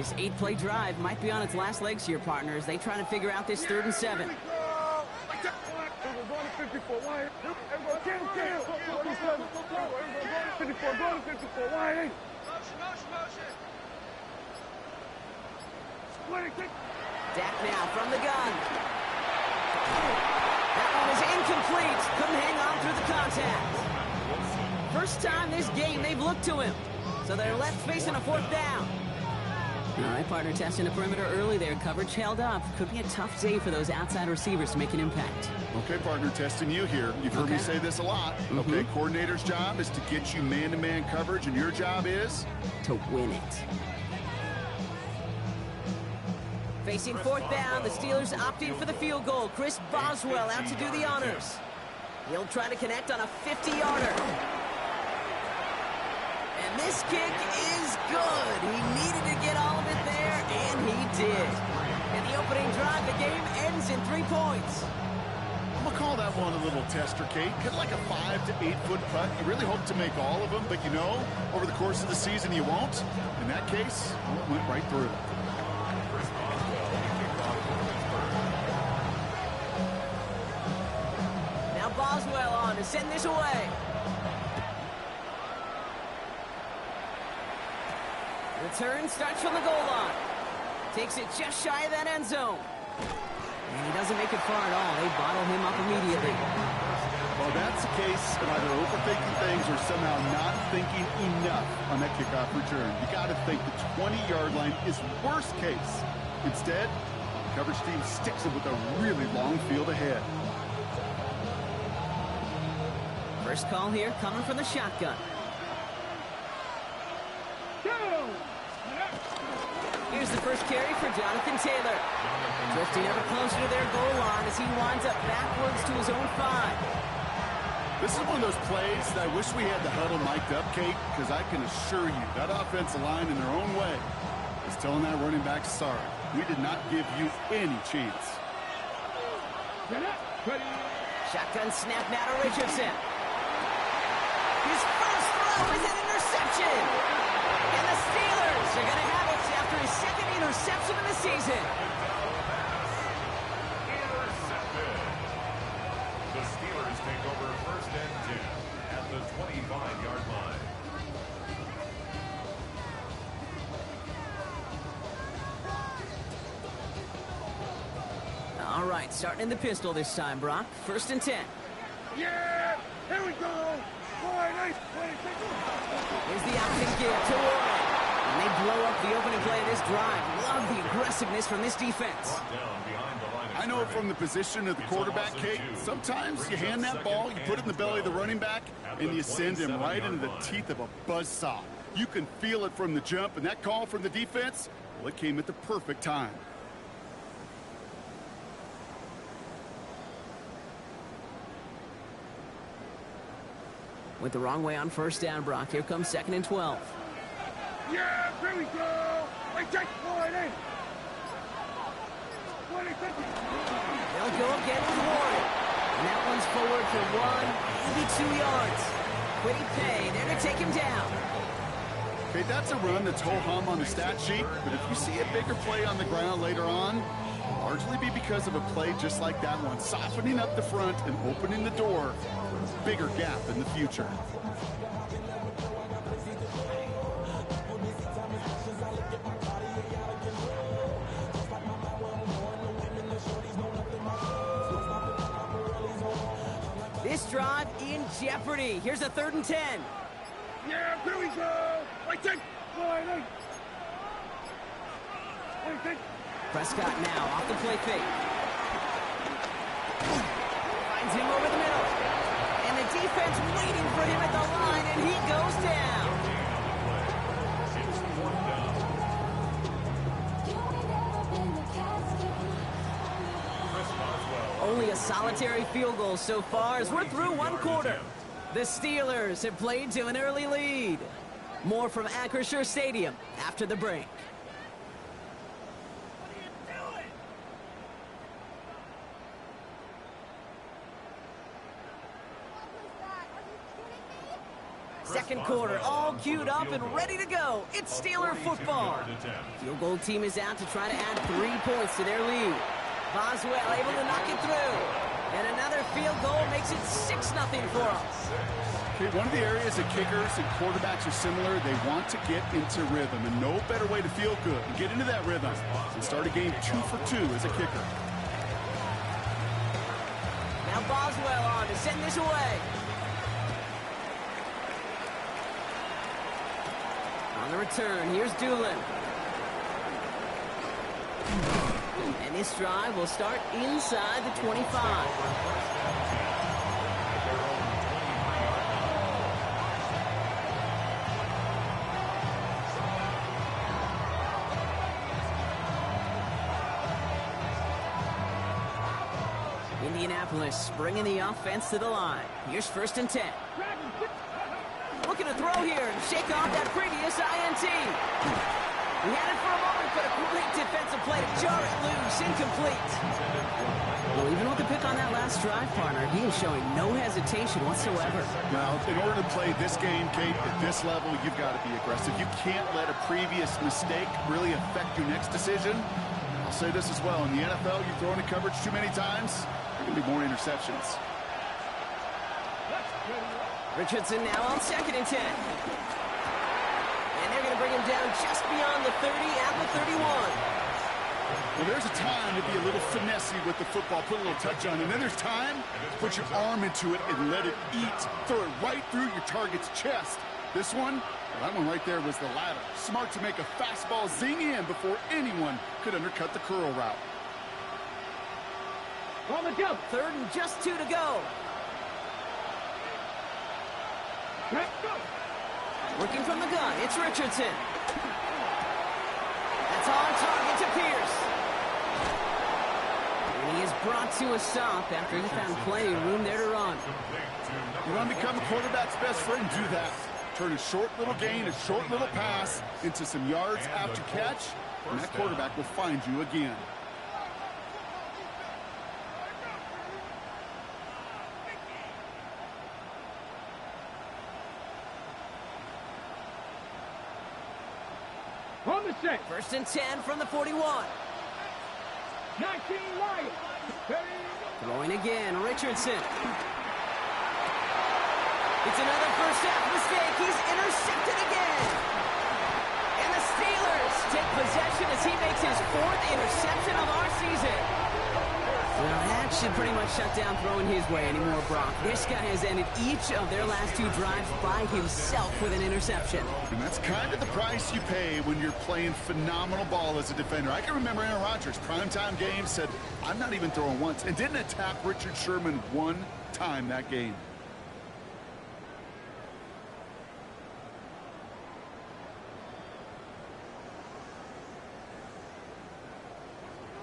This 8-play drive might be on its last legs here, partners. They try to figure out this 3rd and 7. Dak now from the gun. That one is incomplete. Couldn't hang on through the contact. First time this game they've looked to him. So they're left facing a 4th down. All right, partner, testing the perimeter early there. Coverage held up. Could be a tough day for those outside receivers to make an impact. Okay, partner, testing you here. You've heard me say this a lot. Okay, coordinator's job is to get you man-to-man coverage, and your job is? To win it. Facing 4th down, the Steelers opting for the field goal. Chris Boswell out to do the honors. He'll try to connect on a 50-yarder. And this kick is good. He needed to get all of it there, and he did. In the opening drive, the game ends in 3 points. I'm going to call that one a little tester, Kate. Hit like a 5 to 8 foot putt. You really hope to make all of them, but you know, over the course of the season, you won't. In that case, it went right through. Now Boswell on to send this away. Return starts from the goal line. Takes it just shy of that end zone. And he doesn't make it far at all. They bottle him up immediately. Well, that's the case of either overthinking things or somehow not thinking enough on that kickoff return. You got to think the 20-yard line is worst case. Instead, the coverage team sticks it with a really long field ahead. First call here coming from the shotgun. Here's the first carry for Jonathan Taylor. Drifting ever closer to their goal line as he winds up backwards to his own 5. This is one of those plays that I wish we had the huddle mic'd up, Kate, because I can assure you that offensive line in their own way is telling that running back, sorry, we did not give you any chance. Shotgun snap now to Richardson. His first throw is an interception. And the Steelers are going to have it after his 2nd interception of the season. Intercepted. The Steelers take over 1st and 10 at the 25-yard line. All right, starting in the pistol this time, Brock. 1st and 10. Yeah! Here we go! Here's the option give to Warren. And they blow up the opening play of this drive. Love the aggressiveness from this defense. I know from the position of the quarterback, Kate, sometimes you hand that ball, you put it in the belly of the running back, and you send him right into the teeth of a buzzsaw. You can feel it from the jump, and that call from the defense, well, it came at the perfect time. Went the wrong way on 1st down, Brock. Here comes 2nd and 12. Yeah, here we go! I take Warren in! They'll go again with Warren. And that one's forward for 1, maybe 2 yards. Quiddy Pay there to take him down. Okay, that's a run that's ho-hum on the stat sheet, but if you see a bigger play on the ground later on, it'll largely be because of a play just like that one, softening up the front and opening the door for a bigger gap in the future. This drive in jeopardy. Here's a 3rd and 10. Yeah, here we go! I take Warren! Prescott now off the play fake. Finds him over the middle. And the defense waiting for him at the line, and he goes down. Only a solitary field goal so far as we're through 1 quarter. The Steelers have played to an early lead. More from Acrisure Stadium after the break. Second quarter, all queued up and ready to go. It's Steeler football. Field goal team is out to try to add 3 points to their lead. Boswell able to knock it through. And another field goal makes it 6-0 for us. Okay, one of the areas that kickers and quarterbacks are similar, they want to get into rhythm. And no better way to feel good and get into that rhythm than start a game 2 for 2 as a kicker. Now Boswell on to send this away. On the return, here's Doolin. And this drive will start inside the 25. Indianapolis bringing the offense to the line. Here's 1st and 10. Looking to throw here and shake off that previous INT. He had it for a moment, but a great defensive play to jar it loose. Incomplete. Well, even with the pick on that last drive, partner, he is showing no hesitation whatsoever. Now, in order to play this game, Kate, at this level, you've got to be aggressive. You can't let a previous mistake really affect your next decision. I'll say this as well. In the NFL, you throw into coverage too many times, there are going to be more interceptions. Richardson now on 2nd and 10. And they're going to bring him down just beyond the 30 at the 31. Well, there's a time to be a little finessey with the football, put a little touch on, and then there's time to put your arm into it and let it eat. Throw it right through your target's chest. This one, well, that one right there was the latter. Smart to make a fastball zing in before anyone could undercut the curl route. On the jump. 3rd and just 2 to go. Working from the gun, it's Richardson. That's on target to Pierce. And he is brought to a stop after he found plenty of room there to run. You want to become a quarterback's best friend? Do that. Turn a short little gain, a short little pass into some yards after catch, and that quarterback will find you again. On the set. 1st and 10 from the 41. 19 Lions. Throwing again, Richardson. It's another first half mistake. He's intercepted again. And the Steelers take possession as he makes his 4th interception of our season. Well, that should pretty much shut down throwing his way anymore, Brock. This guy has ended each of their last 2 drives by himself with an interception. And that's kind of the price you pay when you're playing phenomenal ball as a defender. I can remember Aaron Rodgers, primetime game, said, I'm not even throwing once, and didn't attack Richard Sherman one time that game.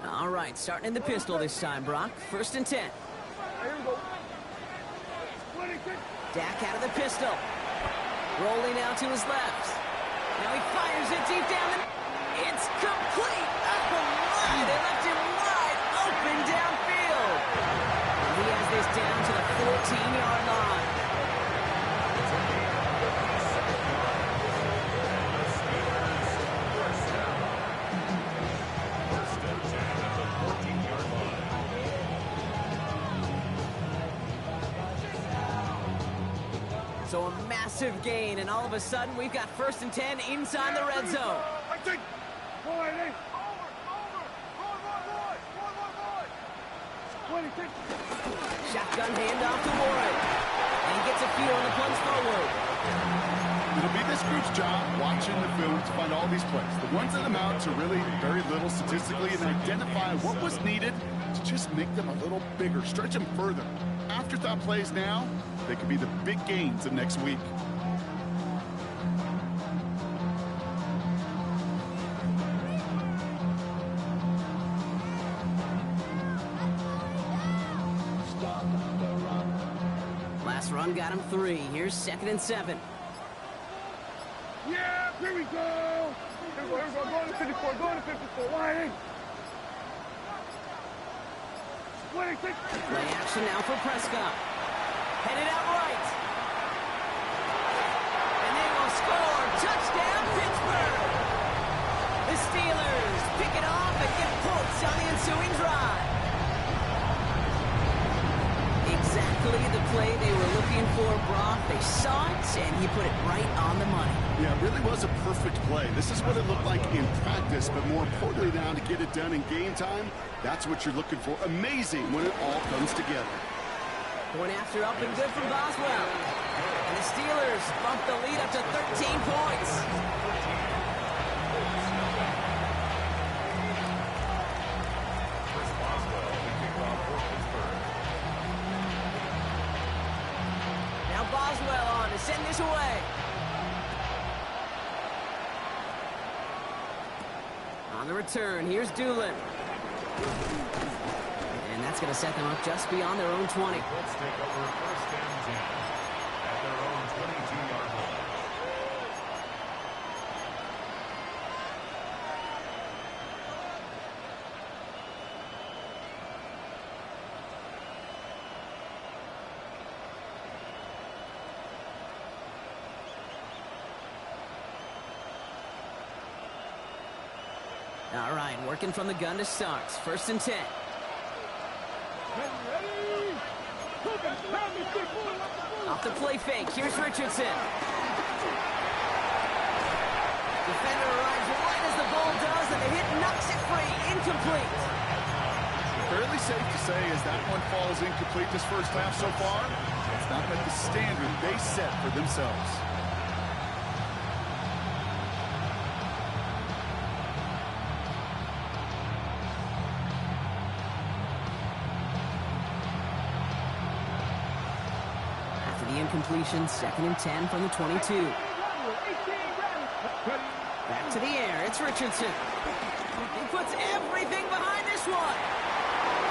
All right, starting in the pistol this time, Brock. 1st and 10. Dak out of the pistol. Rolling out to his left. Now he fires it deep down. It's complete. Oh, my. They left him wide open downfield. And he has this down to the 14-yard line. So a massive gain, and all of a sudden, we've got 1st and 10 inside the red zone. Shotgun handoff to Warren. And he gets a few on the punch forward. It'll be this group's job watching the film to find all these plays. The ones that amount to really very little statistically and identify what was needed to just make them a little bigger, stretch them further. Afterthought plays now, they could be the big gains of next week. Last run got him 3. Here's 2nd and 7. Yeah, here we go. Here we go. Going to 54. Going to 54. Lions. 26. Play action now for Prescott. Headed out right. Touchdown, Pittsburgh! The Steelers pick it off and get points on the ensuing drive. Exactly the play they were looking for, Brock. They saw it, and he put it right on the money. Yeah, it really was a perfect play. This is what it looked like in practice, but more importantly now to get it done in game time, that's what you're looking for. Amazing when it all comes together. Point after up and good from Boswell. And the Steelers bump the lead up to 13 points. Now Boswell on to send this away. On the return, here's Doolin. And that's going to set them up just beyond their own 20. Let's take over first and 10 at their own 22-yard line. All right, working from the gun to start. First and 10. Off the play fake. Here's Richardson. Defender arrives right as the ball does, and the hit knocks it free. Incomplete. Fairly safe to say as that one falls incomplete this first half so far, it's not met the standard they set for themselves. Incompletion, 2nd and 10 from the 22. Back to the air, it's Richardson. He puts everything behind this one.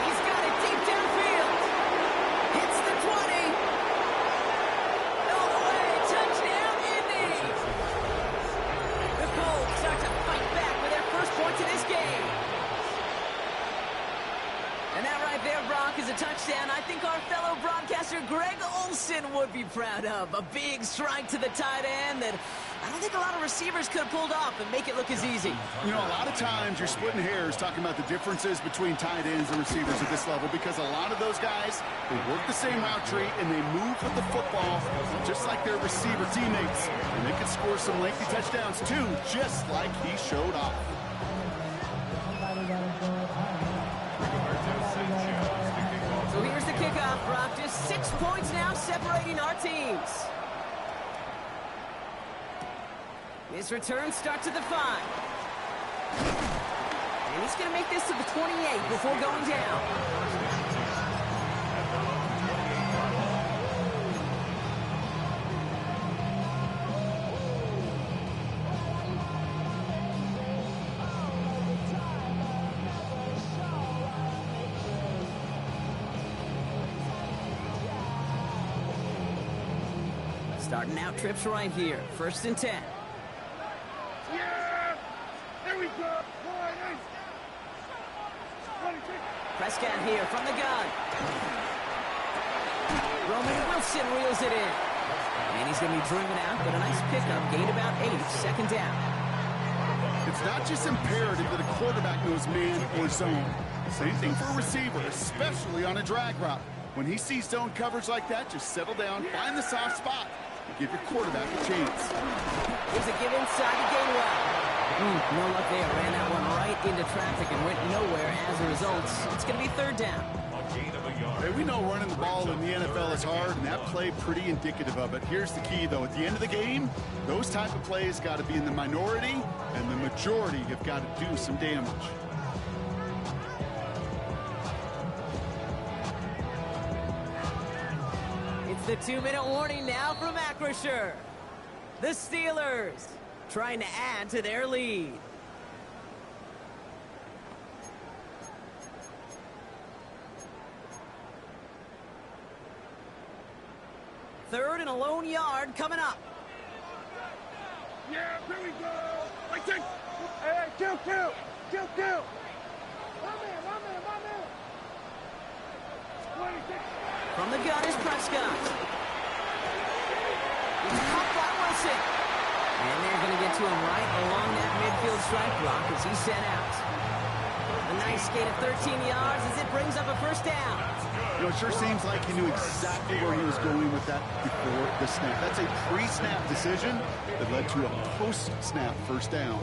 He's got it deep downfield. Hits the 20. All the way, touchdown, Indy. The Colts start to fight back with their first points in this game. And that right there, Brock, is a touchdown I think our fellow broadcaster Greg Olsen would be proud of. A big strike to the tight end that I don't think a lot of receivers could have pulled off and make it look as easy. You know, a lot of times you're splitting hairs talking about the differences between tight ends and receivers at this level because a lot of those guys, they work the same route tree and they move with the football just like their receiver teammates. And they can score some lengthy touchdowns too, just like he showed off. So here's the kickoff, Brock. Just 6 points now separating our teams. This return starts at the 5. And he's going to make this to the 28 before going down. Starting out trips right here. 1st and 10. Yeah! There we go! Prescott here from the gun. Roman Wilson reels it in. And he's going to be driven out, but a nice pickup. Gained about 8. 2nd down. It's not just imperative that a quarterback knows man or zone. Same thing for a receiver, especially on a drag route. When he sees zone coverage like that, just settle down, find the soft spot, and give your quarterback a chance. Here's a give inside to Gainwell. No luck there. Ran that one right into traffic and went nowhere as a result. It's going to be 3rd down. Hey, we know running the ball in the NFL is hard, and that play pretty indicative of it. Here's the key, though. At the end of the game, those type of plays got to be in the minority, and the majority have got to do some damage. It's the 2-minute warning now from Acrisure. The Steelers trying to add to their lead. Third and a lone yard coming up. Yeah, here we go! Like that! Hey, kill! My man! 26! From the gun is Prescott. He's caught by Wilson. And they're going to get to him right along that midfield strike block as he's sent out. A nice gain of 13 yards as it brings up a first down. You know, it sure seems like he knew exactly where he was going with that before the snap. That's a pre-snap decision that led to a post-snap first down.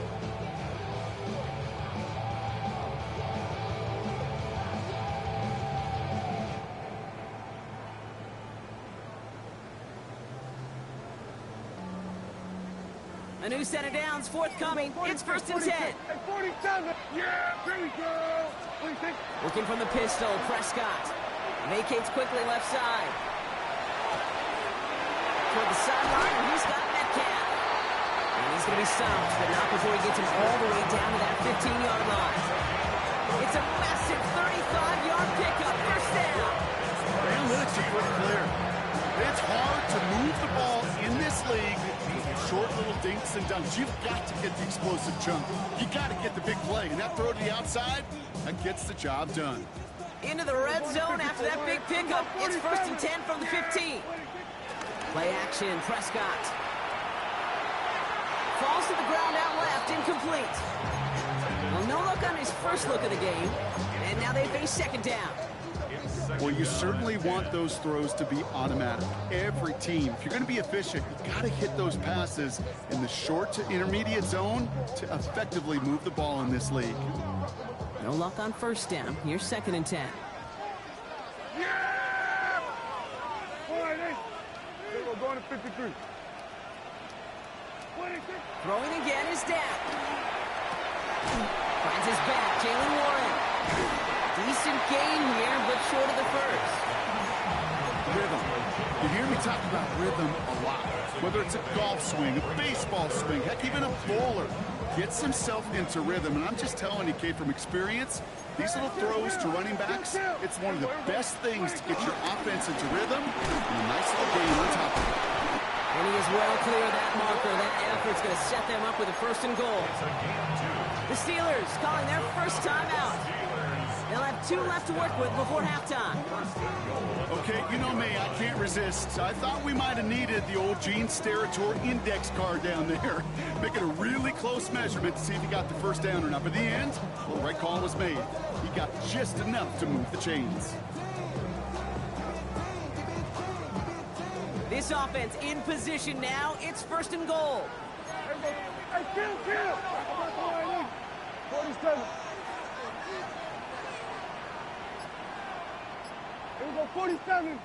A new set of downs forthcoming. It's 1st and 10. At 47. Yeah, there we go. What do you think? Looking from the pistol, Prescott. Vacates quickly left side. Toward the sideline, and he's got Metcalf. And he's going to be stopped, but not before he gets him all the way down to that 15-yard line. It's a massive 35-yard pickup, first down. The analytics are pretty clear. It's hard to move the ball in this league with short little dinks and dunks. You've got to get the explosive chunk. You got to get the big play. And that throw to the outside, that gets the job done. Into the red zone after that big pickup. It's 1st and 10 from the 15. Play action, Prescott. Falls to the ground out left, incomplete. Well, no look on his first look of the game. And now they face second down. Well, you certainly want those throws to be automatic. Every team, if you're going to be efficient, you got to hit those passes in the short to intermediate zone to effectively move the ball in this league. No luck on first down. Here's 2nd and 10. Yeah! All right, hey. We're going to 53. 26. Throwing again is Dak. Finds his back, Jalen Warren. Decent gain here, but short of the first. Rhythm. You hear me talk about rhythm a lot. Whether it's a golf swing, a baseball swing, heck, even a bowler gets himself into rhythm. And I'm just telling you, Kate, from experience, these little throws to running backs, it's one of the best things to get your offense into rhythm and a nice little gain on top of it. And he is well clear of that marker. That effort's going to set them up with a 1st and goal. The Steelers calling their first timeout. They'll have 2 left to work with before halftime. Okay, you know me, I can't resist. I thought we might have needed the old Gene Steratore index card down there. Making a really close measurement to see if he got the first down or not. But in the end, well, the right call was made. He got just enough to move the chains. This offense in position now. It's 1st and goal. Hey, kill! 47. Here we go, 47.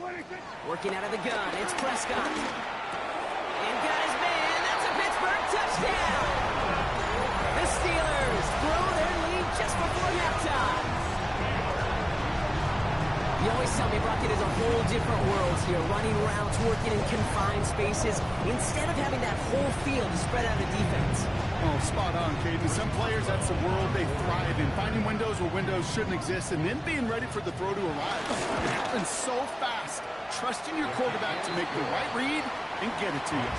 26. Working out of the gun, it's Prescott. And got his man. That's a Pittsburgh touchdown. The Steelers blow their lead just before halftime. You always tell me, Brock, it is a whole different world here. Running routes, working in confined spaces, instead of having that whole field to spread out a defense. Oh, spot on, Caden. Some players, that's the world they thrive in. Finding windows where windows shouldn't exist and then being ready for the throw to arrive. It happens so fast. Trusting your quarterback to make the right read and get it to you.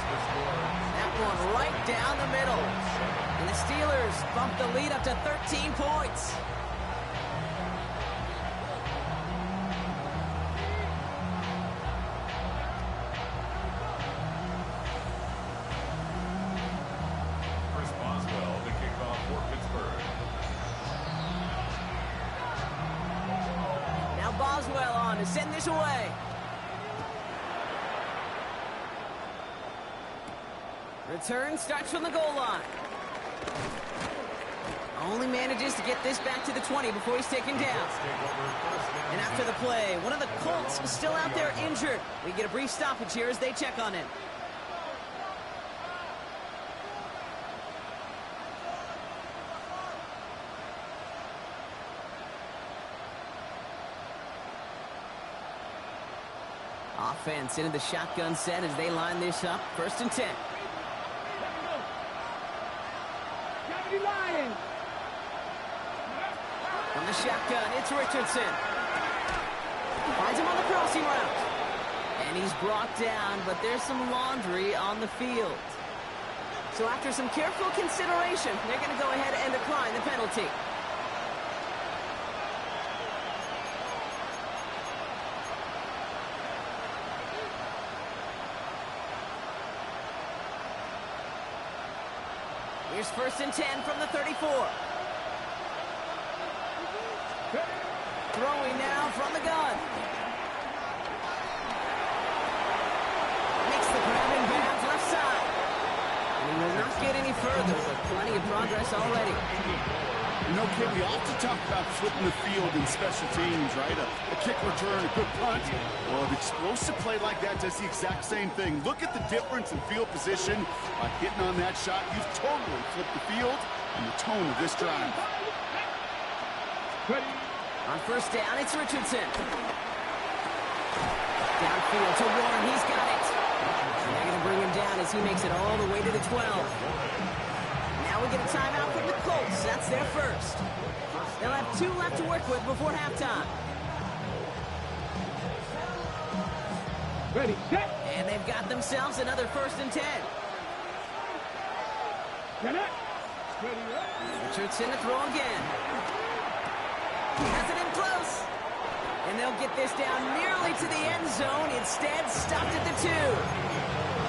That one right down the middle. And the Steelers bump the lead up to 13 points. Boswell on to send this away. Return starts from the goal line. Only manages to get this back to the 20 before he's taken down. And after the play, one of the Colts is still out there injured. We get a brief stoppage here as they check on him. Offense into the shotgun set as they line this up. 1st and 10. From the shotgun, it's Richardson. Finds him on the crossing route. And he's brought down, but there's some laundry on the field. So after some careful consideration, they're going to go ahead and decline the penalty. Here's 1st and 10 from the 34. Throwing now from the gun. Makes the grab in bounds left side. And he will not get any further, but plenty of progress already. You know, kid, we often talk about flipping the field in special teams, right? A kick return, a good punt. Well, an explosive play like that does the exact same thing. Look at the difference in field position. By hitting on that shot, you've totally flipped the field and the tone of this drive. On 1st down, it's Richardson. Downfield to Warren, he's got it. And they're going to bring him down as he makes it all the way to the 12. Now we get a timeout from the Colts. That's their first. They'll have 2 left to work with before halftime. Ready, set. And they've got themselves another 1st and 10. Get it. Ready, up. Richardson to throw again. Has it in close. And they'll get this down nearly to the end zone. Instead, stopped at the 2.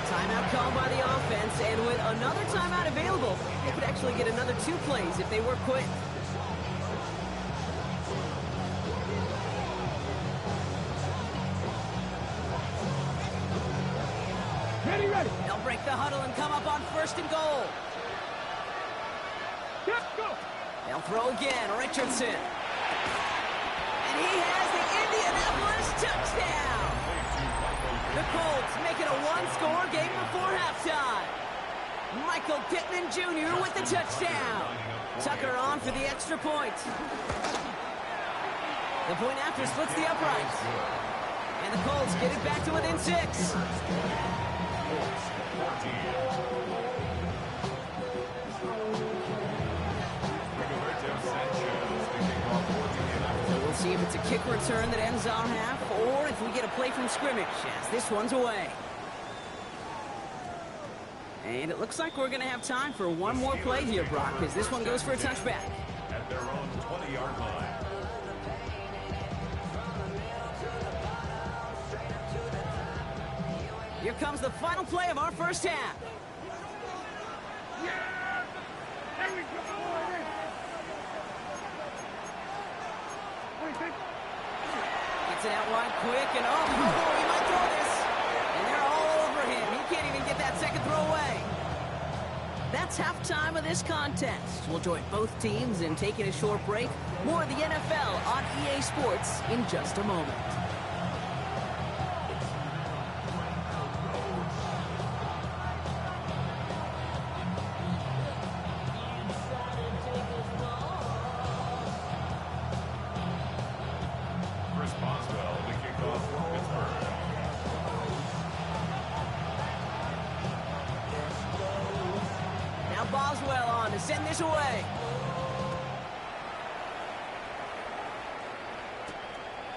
Timeout called by the offense, and with another timeout available, they could actually get another 2 plays if they were quick. Ready, ready. They'll break the huddle and come up on 1st and goal. Let's go. They'll throw again, Richardson. And he has the Indianapolis touchdown. The Colts make it a 1-score game before halftime. Michael Pittman Jr. with the touchdown. Tucker on for the extra point. The point after splits the uprights. And the Colts get it back to within 6. We'll see if it's a kick return that ends our half, or if we get a play from scrimmage, as this one's away. And it looks like we're going to have time for one more play here, Brock, as this one goes for a touchback. At their own 20-yard line. Here comes the final play of our first half. Yeah. There we go. Gets it out wide quick, and oh, he might throw this. And they're all over him. He can't even get that second throw away. That's halftime of this contest. We'll join both teams in taking a short break. More of the NFL on EA Sports in just a moment. Boswell on to send this away.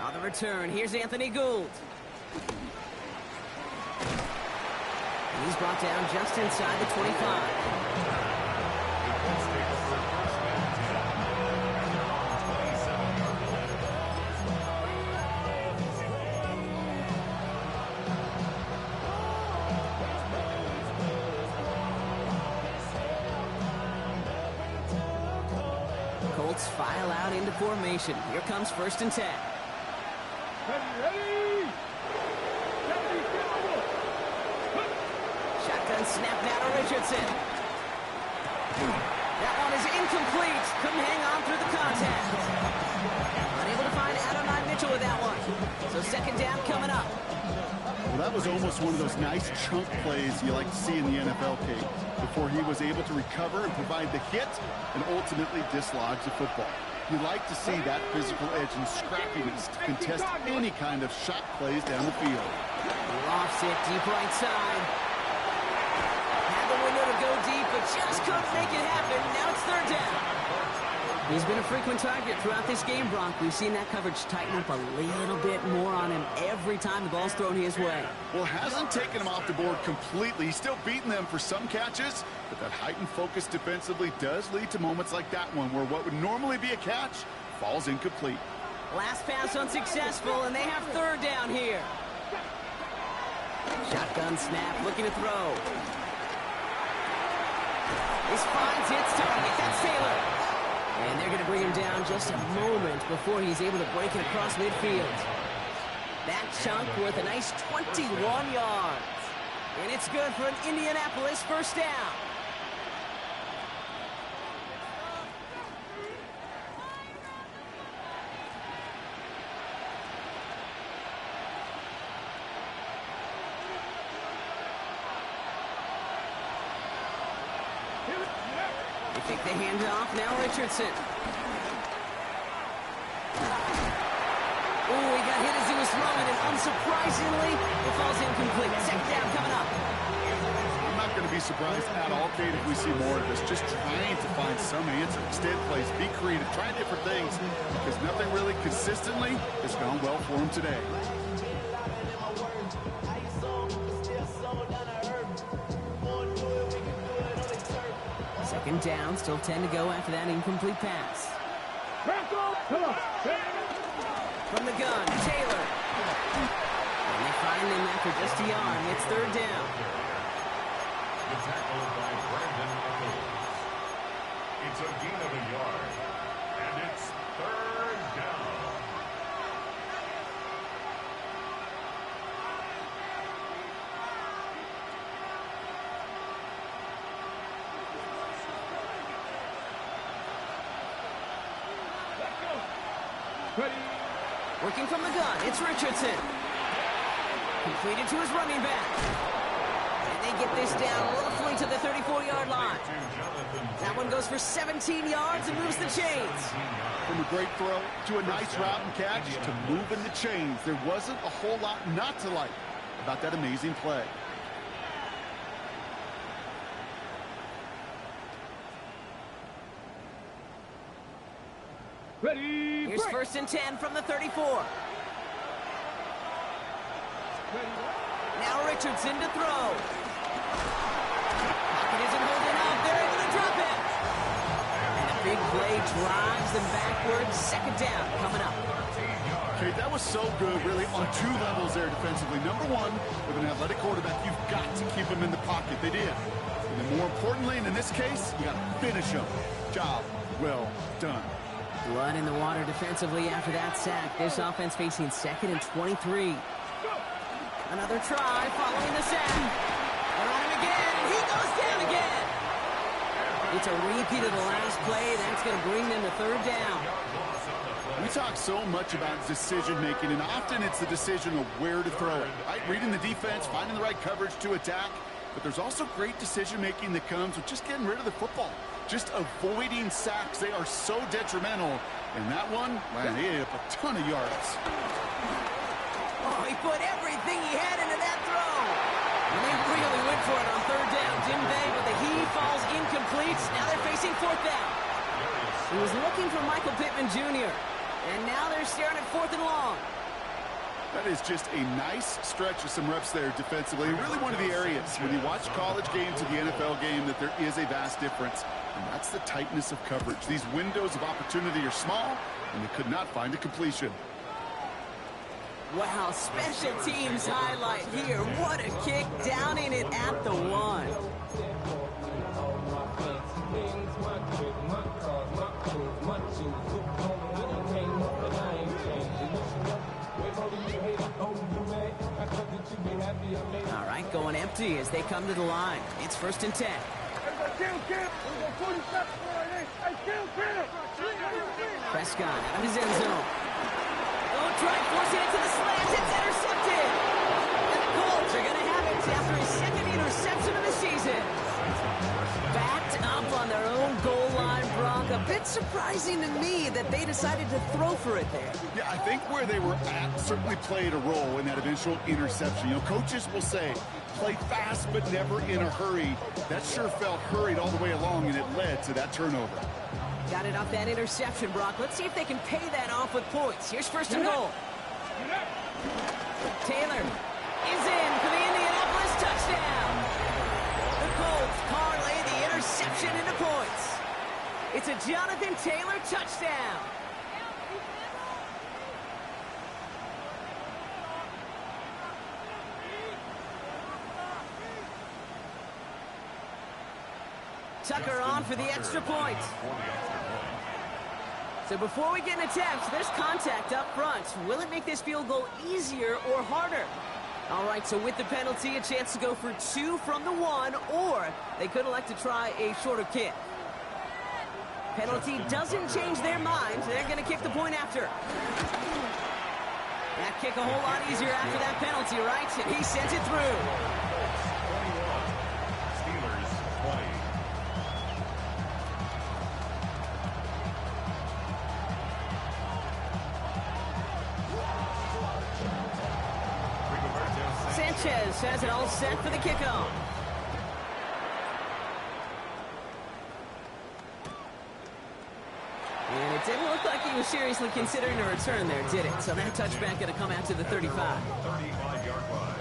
On the return, here's Anthony Gould. And he's brought down just inside the 25. Colts file out into formation. Here comes 1st and 10. Ready. Shotgun snap now to Richardson. That one is incomplete. Couldn't hang on through the contact. Unable to find Adonai Mitchell with that one. So 2nd down coming up. Well, that was almost one of those nice chunk plays you like to see in the NFL, Kate, before he was able to recover and provide the hit and ultimately dislodge the football. You like to see that physical edge and scrappiness to contest any kind of shot plays down the field. Lofts it deep right side. Had the window to go deep, but just couldn't make it happen. Now it's 3rd down. He's been a frequent target throughout this game, Brock. We've seen that coverage tighten up a little bit more on him every time the ball's thrown his way. Well, hasn't taken him off the board completely. He's still beating them for some catches, but that heightened focus defensively does lead to moments like that one where what would normally be a catch falls incomplete. Last pass unsuccessful, and they have 3rd down here. Shotgun snap, looking to throw. This finds its target. That's Taylor. And they're going to bring him down just a moment before he's able to break it across midfield. That chunk worth a nice 21 yards. And it's good for an Indianapolis first down. They take the handoff. Now Richardson. Oh, he got hit as he was throwing, and unsurprisingly, it falls incomplete. Second down coming up. I'm not going to be surprised at all, Kate, if we see more of this. Just trying to find some answer. Extend plays, be creative, try different things, because nothing really consistently has gone well for him today. Second down, still 10 to go after that incomplete pass. From the gun, Taylor. And they find him after just a yard. It's third down. The tackle by Brandon Echols. It's a gain of a yard. And it's third down. Working from the gun, it's Richardson. Completed to his running back. And they get this down roughly to the 34-yard line. That one goes for 17 yards and moves the chains. From a great throw to a nice route and catch to moving the chains. There wasn't a whole lot not to like about that amazing play. Ready, Here's break. first and 10 from the 34. Now Richardson to throw. Pocket isn't holding up. They're able to drop it. And a big play drives them backwards. Second down coming up. Okay, that was so good, really, on two levels there defensively. Number one, with an athletic quarterback, you've got to keep him in the pocket. They did. And then more importantly, and in this case, you got to finish him. Job well done. Blood in the water defensively after that sack. This offense facing second and 23. Another try following the sack. They're on him again, and he goes down again. It's a repeat of the last play. That's going to bring them to third down. We talk so much about decision-making, and often it's the decision of where to throw it. Right? Reading the defense, finding the right coverage to attack. But there's also great decision-making that comes with just getting rid of the football. Just avoiding sacks. They are so detrimental. And that one, man, he ate up a ton of yards. Oh, he put everything he had into that throw. And they really went for it on third down, didn't they? But the heave falls incomplete. Now they're facing fourth down. He was looking for Michael Pittman Jr. And now they're staring at fourth and long. That is just a nice stretch of some reps there defensively. Really one of the areas when you watch college games to the NFL game that there is a vast difference. And that's the tightness of coverage. These windows of opportunity are small, and they could not find a completion. Wow, special teams highlight here. What a kick, down in it at the one. All right, going empty as they come to the line. It's first and 10. Prescott out of his end zone. Oh, try forcing it to the slant. It's intercepted. And the Colts are going to have it after his second interception of the season. Backed up on their own goal line, Brock. A bit surprising to me that they decided to throw for it there. Yeah, I think where they were at certainly played a role in that eventual interception. You know, coaches will say, play fast but never in a hurry. That sure felt hurried all the way along, and it led to that turnover. Got it off that interception, Brock. Let's see if they can pay that off with points. Here's first and goal. Taylor is in for the Indianapolis touchdown. The Colts parlay the interception into points. It's a Jonathan Taylor touchdown. Tucker on for the extra point. So before we get an attempt, there's contact up front. Will it make this field goal easier or harder? All right, so with the penalty, a chance to go for 2 from the 1, or they could elect to try a shorter kick. Penalty doesn't change their mind. They're going to kick the point after. That kick a whole lot easier after that penalty, right? And he sends it through. Steelers 20. Sanchez has it all set for the kickoff. And it didn't look like he was seriously considering a return there, did it? So that touchback going to come out to the 35. 35-yard line.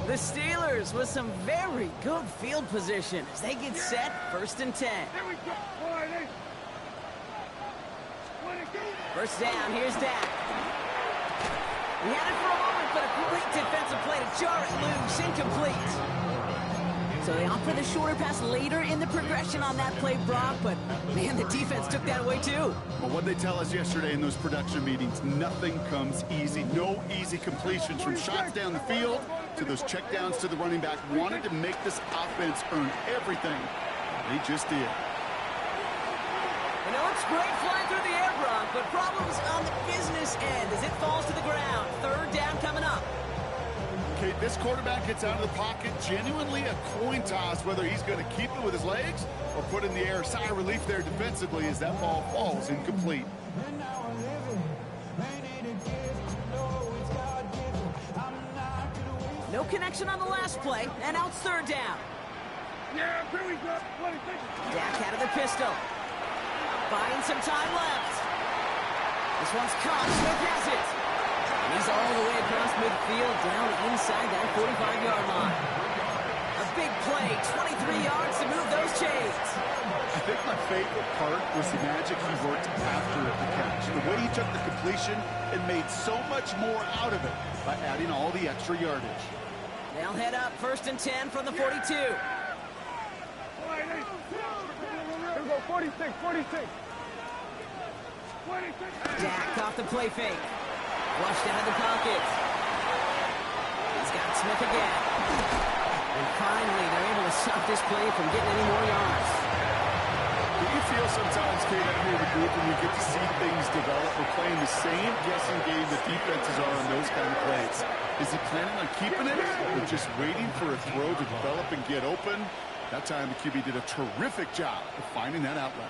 The Steelers with some very good field position as they get set, 1st and 10. First down, here's Dak. He had it for a moment, but a great defensive play to jar it loose, incomplete. So they opt for the shorter pass later in the progression on that play, Brock, but man, the defense took that away too. Well, what they tell us yesterday in those production meetings, nothing comes easy. No easy completions from shots down the field to those checkdowns to the running back. Wanted to make this offense earn everything. They just did. You know, it's great flying through the air, Brock, but problems on the business end as it falls to the ground. 3rd down coming up. Okay, this quarterback gets out of the pocket, genuinely a coin toss whether he's going to keep it with his legs or put in the air. Sigh of relief there defensively as that ball falls incomplete. No connection on the last play, and out 3rd down. Yeah, here we go. Dak out of the pistol. Buying some time left. This one's caught. Smith has it. And he's all the way across midfield, down inside that 45-yard line. A big play, 23 yards to move those chains. I think my favorite part was the magic he worked after the catch. The way he took the completion and made so much more out of it by adding all the extra yardage. They'll head up 1st and 10 from the 42. Here we go, 46, 46. 46. Dak off the play fake. Flushed out of the pocket. He's got Smith again. And finally, they're able to stop this play from getting any more yards. Do you feel sometimes, Kate, out here in the group when we get to see things develop? We're playing the same guessing game that defenses are on those kind of plays. Is he planning on keeping it or just waiting for a throw to develop and get open? That time the QB did a terrific job of finding that outlet.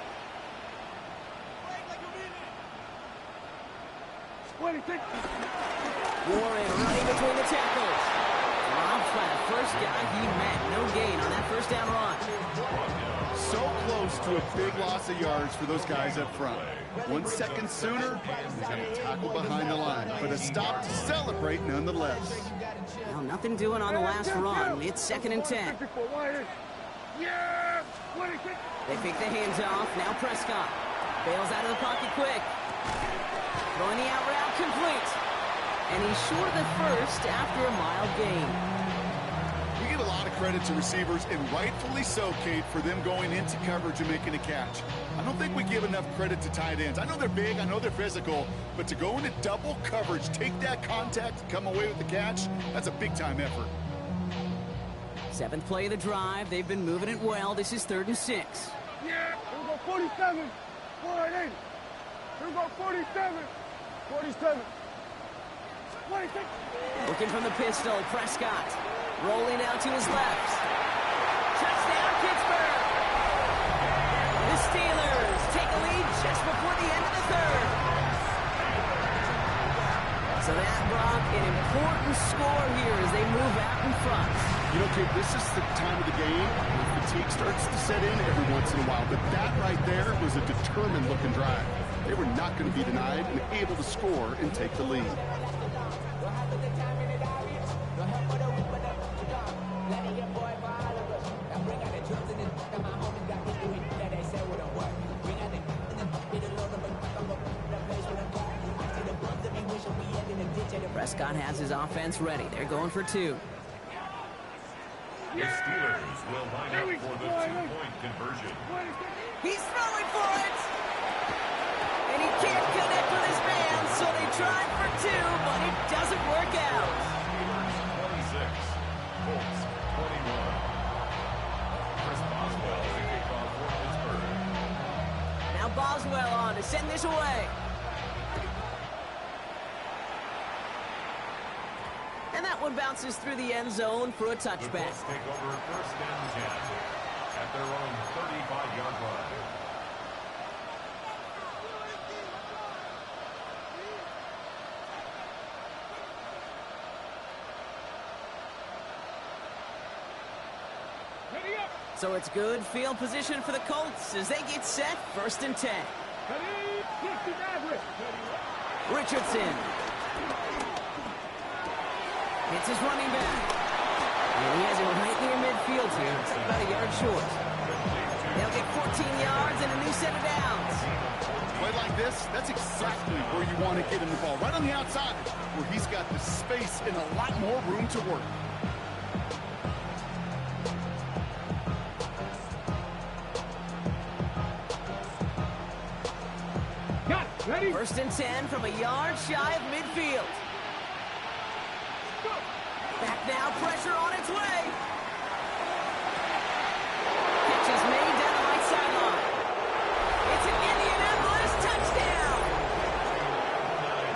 26. Warren running between the tackles. Rob flat, first guy he met. No gain on that 1st down run. So close to a big loss of yards for those guys up front. 1 second sooner, he's going to tackle behind the line. But a stop to celebrate nonetheless. Well, nothing doing on the last run. It's 2nd and 10. Yeah, 26. They pick the hands off. Now Prescott. Bails out of the pocket quick. Throwing the out route complete. And he's short of the 1st after a mild gain. We give a lot of credit to receivers, and rightfully so, Kate, for them going into coverage and making a catch. I don't think we give enough credit to tight ends. I know they're big, I know they're physical, but to go into double coverage, take that contact, and come away with the catch, that's a big-time effort. 7th play of the drive. They've been moving it well. This is 3rd and 6. Yeah, here we go, 47. 48. Here we go, 47. 47. 26. Looking from the pistol, Prescott. Rolling out to his left. Touchdown, Pittsburgh! The Steelers take a lead just before the end of the 3rd. So that, Brock, an important score here as they move out in front. You know, Kate, this is the time of the game where fatigue starts to set in every once in a while. But that right there was a determined-looking drive. They were not going to be denied and able to score and take the lead. Prescott has his offense ready. They're going for two. The Steelers will line up for the two-point conversion. He's throwing for it! And he can't connect with his man, so they tried for two, but it doesn't work out. Steelers 26, Colts 21. Chris Boswell to kick off for Pittsburgh. Now Boswell on to send this away. And that one bounces through the end zone for a The touchback. Colts take over first and 10 at their own 35-yard line. So it's good field position for the Colts as they get set, first and 10. Richardson. It's his running back. And he has it right near midfield here. It's about a yard short. They'll get 14 yards and a new set of downs. Play like this, that's exactly where you want to get him the ball. Right on the outside, where he's got the space and a lot more room to work. Ready? First and 10 from a yard shy of midfield. Back now, pressure on its way. Catch is made down the right sideline. It's an Indianapolis touchdown.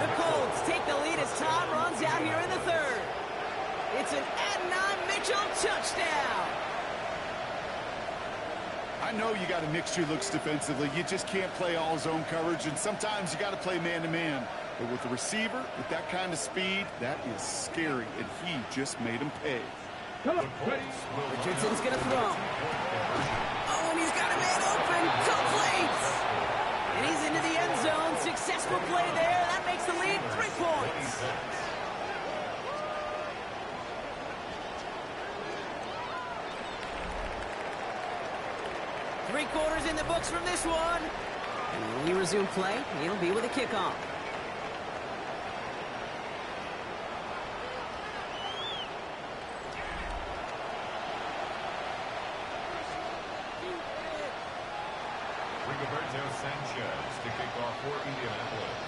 The Colts take the lead as time runs out here in the third. It's an Adnan Mitchell touchdown. I know you got to mix your looks defensively. You just can't play all zone coverage, and sometimes you got to play man-to-man. But with the receiver, with that kind of speed, that is scary, and he just made him pay. Richardson's going to throw. Oh, and he's got a man open. Complete. And he's into the end zone. Successful play there. That makes the lead 3 points. Three-quarters in the books from this one. And when we resume play, he'll be with a kickoff. Rigoberto Sanchez to kick off for Indianapolis.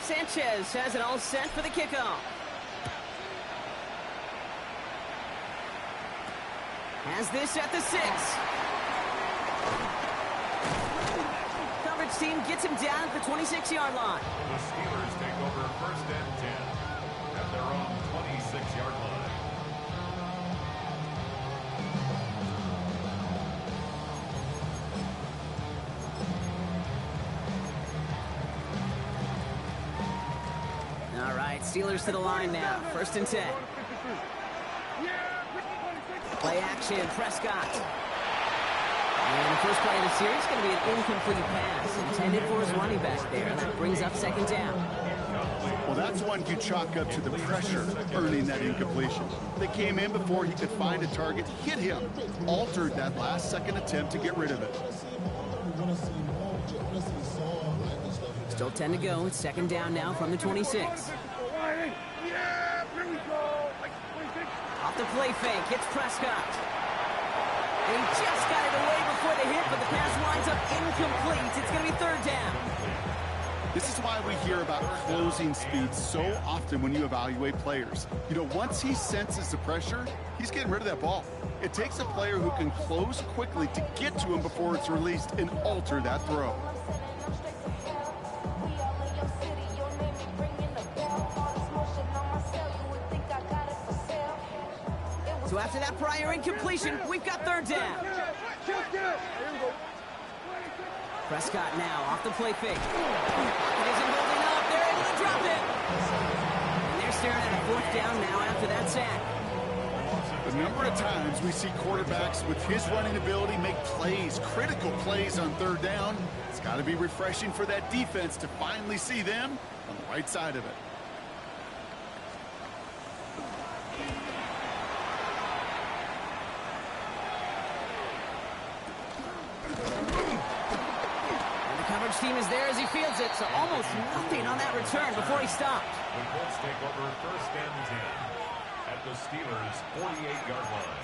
Sanchez has it all set for the kickoff. Has this at the 6. Coverage team gets him down at the 26-yard line. The Steelers take over first and 10 at their own 26-yard line. All right, Steelers to the line now. First and 10. Play action, Prescott. And the first play of the series is going to be an incomplete pass intended for his running back there. And that brings up second down. Well, that's one you chalk up to the pressure earning that incompletion. They came in before he could find a target, hit him, altered that last-second attempt to get rid of it. Still 10 to go. It's second down now from the 26. Off the play fake, hits Prescott. And he just got it away before the hit, but the pass winds up incomplete. It's going to be third down. This is why we hear about closing speed so often when you evaluate players. You know, once he senses the pressure, he's getting rid of that ball. It takes a player who can close quickly to get to him before it's released and alter that throw. So after that prior incompletion, we've got third down. Prescott now off the play fake. It isn't holding up. They're able to drop it. And they're staring at a fourth down now after that sack. The number of times we see quarterbacks with his running ability make plays, critical plays on third down, it's got to be refreshing for that defense to finally see them on the right side of it. team is there as he fields it, so almost nothing on that return before he stopped. The Colts take over 1st and 10 at the Steelers' 48-yard line.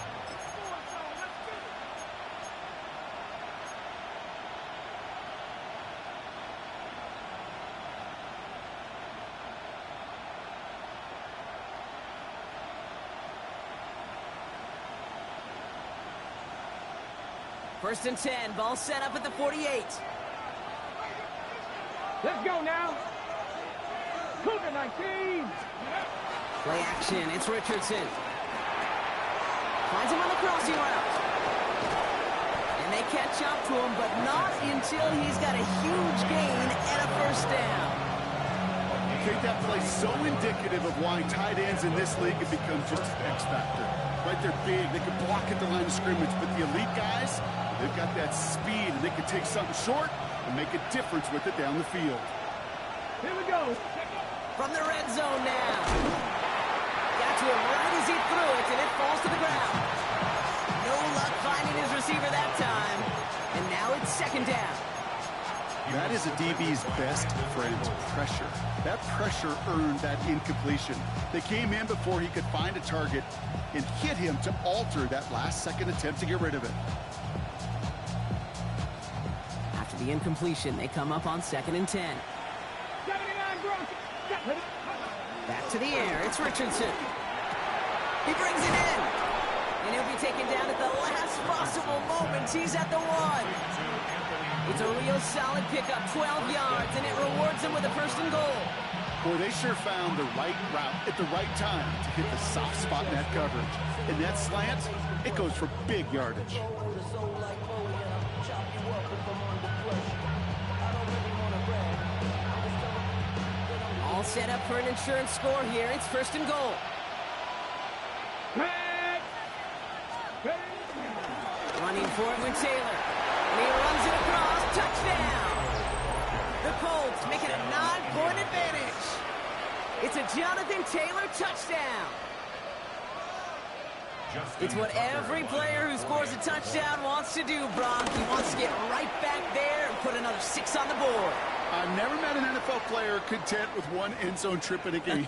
First and 10, ball set up at the 48. Let's go now. Cougar 19. Play action, it's Richardson. Finds him on the crossing route. And they catch up to him, but not until he's got a huge gain and a first down. I think that play so indicative of why tight ends in this league have become just an X factor. Right, they're big, they can block at the line of scrimmage, but the elite guys, they've got that speed, and they can take something short and make a difference with it down the field. Here we go. From the red zone now. Got to him right as he threw it, and it falls to the ground. No luck finding his receiver that time. And now it's second down. That is a DB's best friend, pressure. That pressure earned that incompletion. They came in before he could find a target and hit him to alter that last-second attempt to get rid of it. After the incompletion, they come up on 2nd and 10. 79, bro. Back to the air, it's Richardson. He brings it in. And he'll be taken down at the last possible moment. He's at the 1. It's a real solid pickup, 12 yards, and it rewards him with a 1st and goal. Boy, they sure found the right route at the right time to hit the soft spot in that coverage. And that slant, it goes for big yardage. All set up for an insurance score here. It's 1st and goal. Running for it with Taylor. And he runs it across. Touchdown! The Colts make it a 9-point advantage. It's a Jonathan Taylor touchdown. It's what every player who scores a touchdown wants to do, Brock. He wants to get right back there and put another 6 on the board. I've never met an NFL player content with one end zone trip in a game.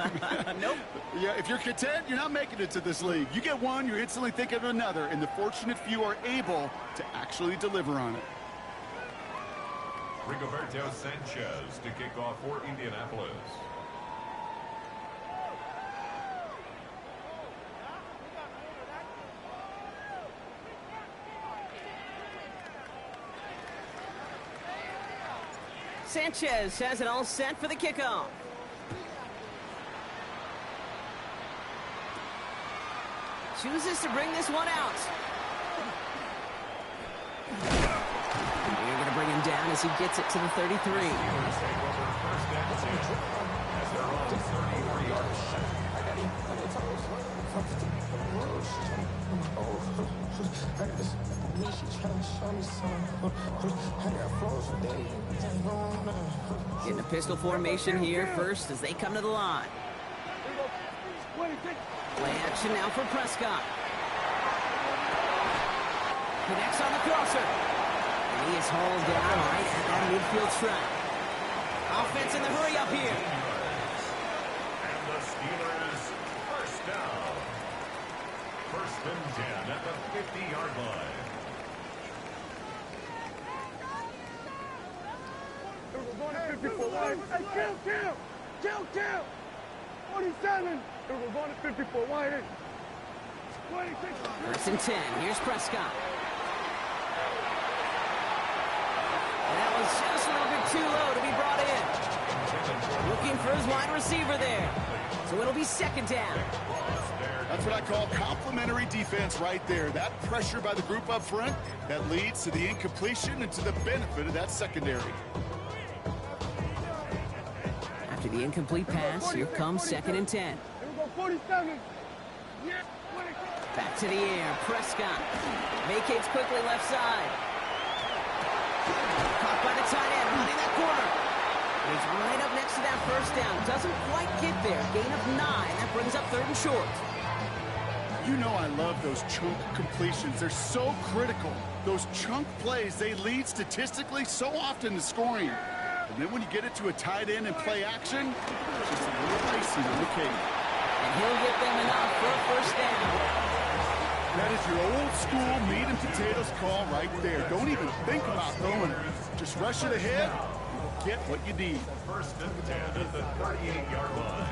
Nope. Yeah, if you're content, you're not making it to this league. You get one, you're instantly thinking of another, and the fortunate few are able to actually deliver on it. Rigoberto Sanchez to kick off for Indianapolis. Sanchez has it all set for the kickoff. Chooses to bring this one out. They're going to bring him down as he gets it to the 33. Getting a pistol formation here first as they come to the line. Play action now for Prescott. Connects on the crosser. And he is hauled down right at that midfield stripe. Offense in the hurry up here. And the Steelers first down. 1st and 10 at the 50-yard line. We're going to 54 wide. Hey, kill. 47. We're going to 54 wide. 26. 1st and 10. Here's Prescott. And that was just a little bit too low to be brought in. Looking for his wide receiver there. So it'll be 2nd down. That's what I call complimentary defense right there. That pressure by the group up front, that leads to the incompletion and to the benefit of that secondary. After the incomplete pass, here comes 2nd and 10. Here we go, 47. Yeah, 26. Back to the air, Prescott. Vacates quickly left side. Caught by the tight end, running that corner. He's right up next to that 1st down. Doesn't quite get there. Gain of 9. That brings up 3rd and short. You know I love those chunk completions. They're so critical. Those chunk plays, they lead statistically so often to scoring. And then when you get it to a tight end and play action, just a little icing on the cake. And he'll get them enough for a first down. That is your old school meat and potatoes call right there. Don't even think about throwing it. Just rush it ahead and get what you need. First and 10 at the 38-yard line.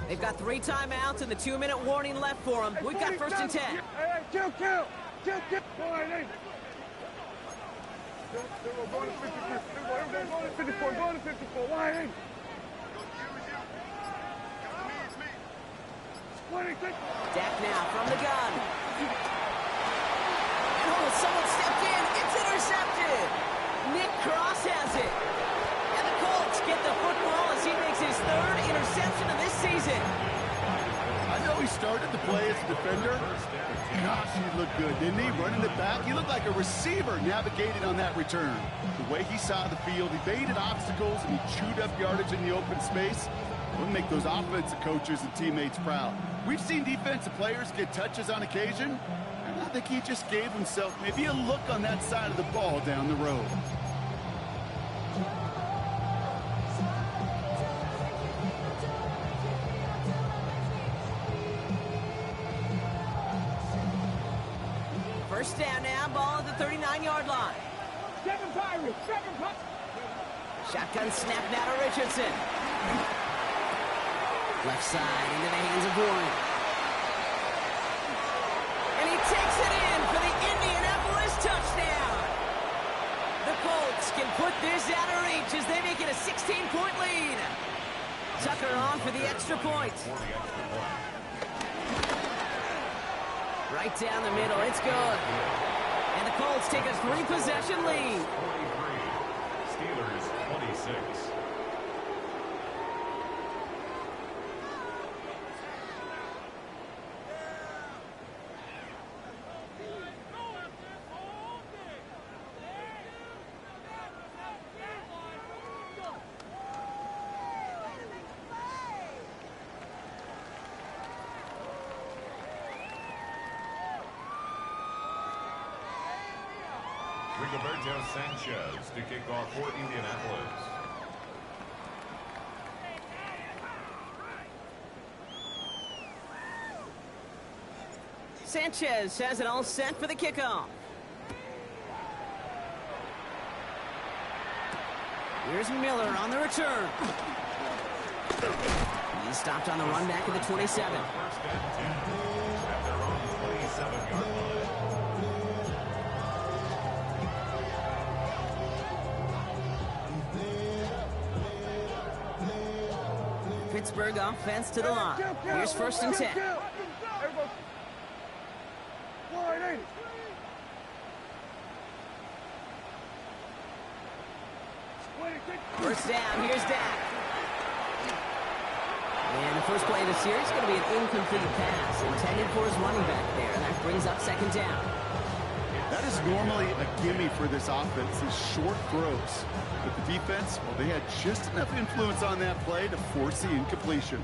They've got 3 timeouts and the 2-minute warning left for them. We've got first and 10. Hey, kill. Go ahead, They're going to 54. They're going to 54. Going to 54. Wide eight. Dak now from the gun. And someone stepped in. It's intercepted. Nick Cross has it. And the Colts get the football as he makes his 3rd interception of this season. I know he started to play as a defender. Gosh, he looked good, didn't he? Running it back. He looked like a receiver navigating on that return. The way he saw the field, he baited obstacles and he chewed up yardage in the open space. It'll make those offensive coaches and teammates proud. We've seen defensive players get touches on occasion, and I think he just gave himself maybe a look on that side of the ball down the road. First down now, ball at the 39-yard line. Shotgun snap now to Richardson. Left side into the hands of Bourne. And he takes it in for the Indianapolis touchdown. The Colts can put this out of reach as they make it a 16-point lead. Tucker on for the extra point. Right down the middle, it's good. And the Colts take a 3-possession lead. 43, Steelers 26. Rigoberto Sanchez to kick off for Indianapolis. Sanchez has it all set for the kickoff. Here's Miller on the return. He's stopped on the run back at the 27. First and 10 at their own 27-yard line. Pittsburgh offense to the line. Here's first and 10. First down, here's Dak. And the first play of the series is going to be an incomplete pass intended for his running back there. That brings up second down. That is normally a gimme for this offense, is short throws. But the defense, well, they had just enough influence on that play to force the incompletion.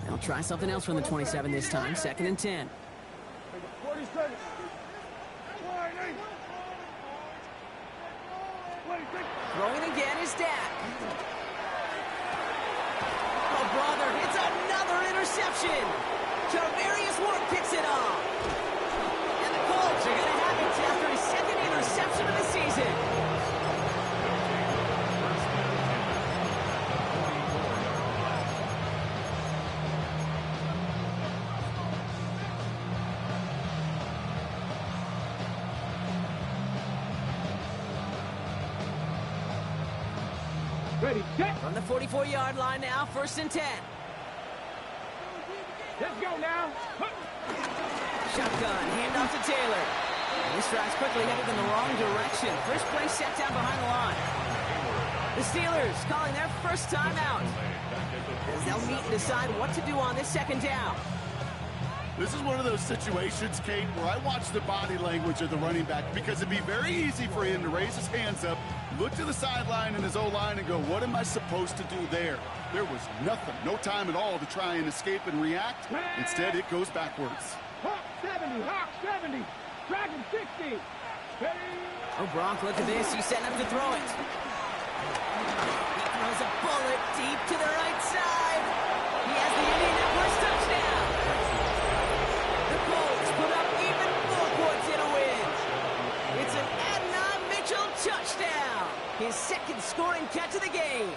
They'll try something else from the 27 this time. Second and 10. 47. Throwing again is Dak. Oh, brother, it's another interception. Javarius Ward picks it off. And the Colts are going to have it after his 2nd interception of the season. Ready, set. From the 44-yard line now, first and 10. Let's go now. Shotgun, handoff to Taylor. And this drive's quickly headed in the wrong direction. First play set down behind the line. The Steelers calling their first timeout, as they'll meet and decide what to do on this second down. This is one of those situations, Kate, where I watch the body language of the running back because it'd be very easy for him to raise his hands up, look to the sideline in his O-line and go, what am I supposed to do there? There was nothing, no time at all to try and escape and react. Instead, it goes backwards. Hawk 70, Hawk 70, Dragon 60. Oh, Gronk, look at this. He's setting up to throw it. He throws a bullet deep to the right side. He has the Indianapolis touchdown. The Colts put up even more points in a win. It's an Adonai Mitchell touchdown. His second scoring catch of the game.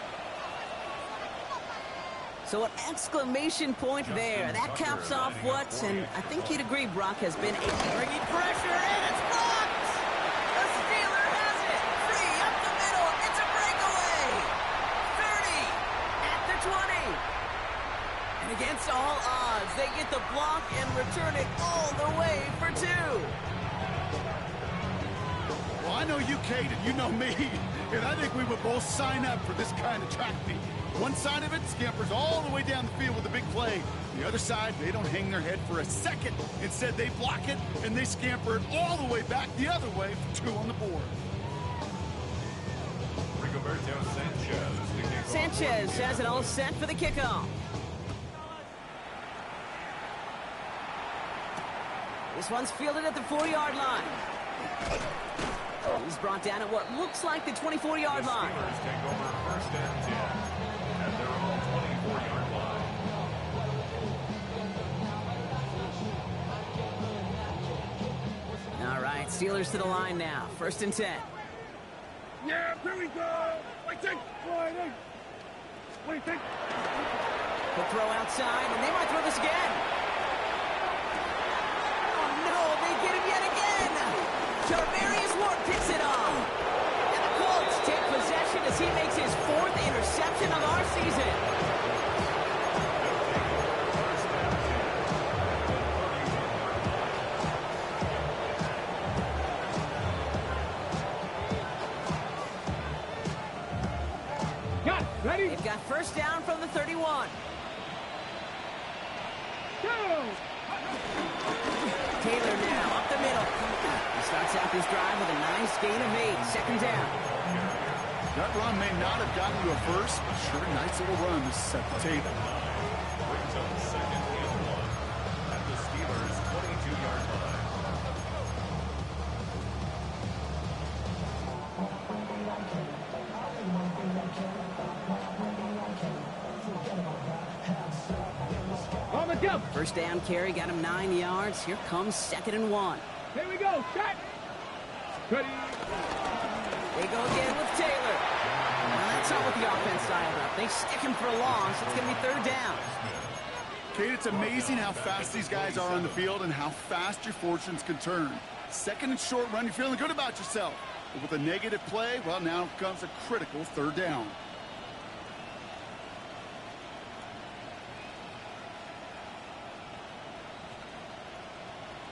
So an exclamation point there. That caps off what, and I think you'd agree, Brock, has been a bringing pressure, and it's blocked. The Steeler has it. Free up the middle. It's a breakaway. 30 at the 20. And against all odds, they get the block and return it all the way for 2. Well, I know you, Kate, and you know me, and I think we would both sign up for this kind of track meet. One side of it scampers all the way down the field with a big play. The other side, they don't hang their head for a second. Instead, they block it, and they scamper it all the way back the other way for 2 on the board. Sanchez has it all set for the kickoff. This one's fielded at the 4-yard line. He's brought down at what looks like the 24-yard line. Take over first and 10 at their own 24-yard line. All right, Steelers to the line now. First and 10. Yeah, here we go. Wait, take. Wait, take. He'll throw outside, and they might throw this again. Oh, no, they get him yet again. Jarmarius Ward picks it off. And the Colts take possession as he makes his 4th interception of our season. Got ready. They've got first down from the 31. Go. Taylor now up the middle. He starts out this drive with a nice gain of 8. Second down. That run may not have gotten you a first, but sure, nice little run to set the table. Brings up second and 1 at the Steelers' 22-yard line. On the jump. First down carry got him 9 yards. Here comes 2nd and 1. Here we go. Shot. Ready. They go again with Taylor. Now that's not what the offense dialed up. They stick him for a loss. It's going to be 3rd down. Kate, it's amazing how fast these guys are on the field and how fast your fortunes can turn. Second and short run, you're feeling good about yourself. But with a negative play, well, now comes a critical 3rd down.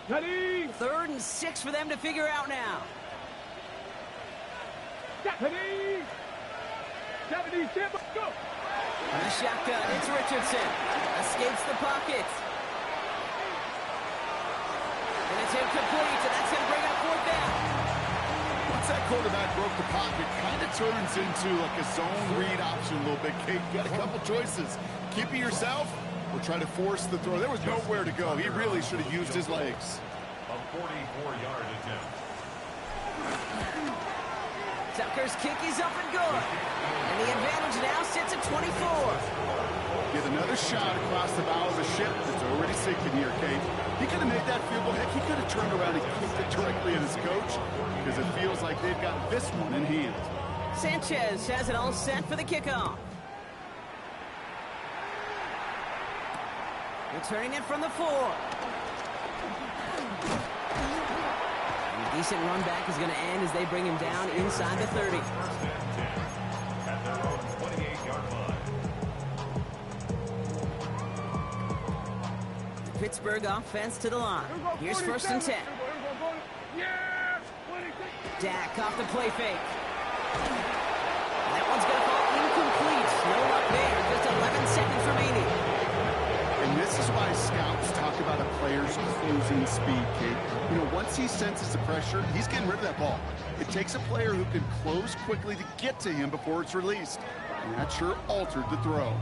Ready. 3rd and 6 for them to figure out now. Ready. 70, stand by, go. On the shotgun, it's Richardson. Escapes the pocket. And it's incomplete, and that's going to bring up 4th down. Once that quarterback broke the pocket, kind of turns into like a zone read option a little bit, Kate. You got a couple choices. Keep it yourself or try to force the throw. There was nowhere to go. He really should have used his legs. A 44-yard attempt. Tucker's kick is up and good. And the advantage now sits at 24. Get another shot across the bow of the ship that's already sinking here, Kate. He could have made that field goal. Heck, he could have turned around and kicked it directly at his coach because it feels like they've got this one in hand. Sanchez has it all set for the kickoff. Returning it from the 4. A decent run back is going to end as they bring him down inside the 30. First and 10 at their own 28-yard line. The Pittsburgh offense to the line. Here's first and 10. Yeah. Dak off the play fake. That one's going to fall incomplete. No luck there. Just 11 seconds remaining. In this This is why scouts talk about a player's closing speed, Kate. You know, once he senses the pressure, he's getting rid of that ball. It takes a player who can close quickly to get to him before it's released. And that sure altered the throw.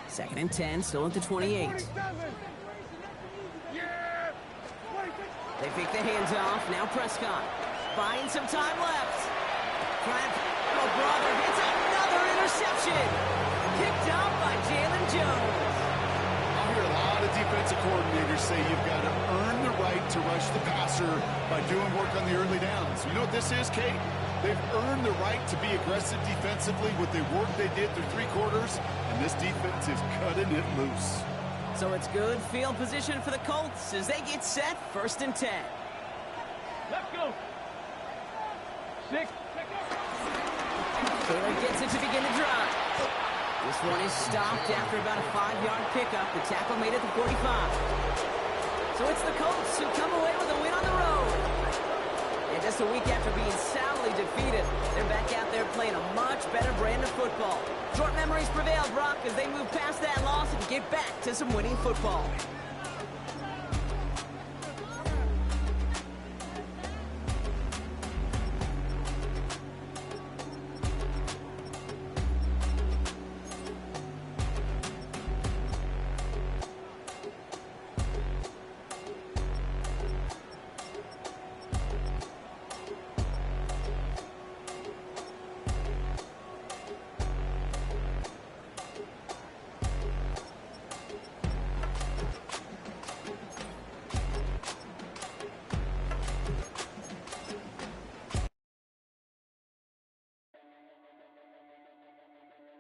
Second and 10, still at the 28. They fake the hands off. Now Prescott. Buying some time left. Oh, brother, hits another interception. Picked up by Jalen Jones. I hear a lot of defensive coordinators say you've got to earn the right to rush the passer by doing work on the early downs. You know what this is, Kate? They've earned the right to be aggressive defensively with the work they did through 3 quarters, and this defense is cutting it loose. So it's good field position for the Colts as they get set, 1st and 10. Let's go. 6. Taylor gets it to begin the drive. This one is stopped after about a 5-yard pickup. The tackle made it to 45. So it's the Colts who come away with a win on the road. And just a week after being soundly defeated, they're back out there playing a much better brand of football. Short memories prevail, Brock, as they move past that loss and get back to some winning football.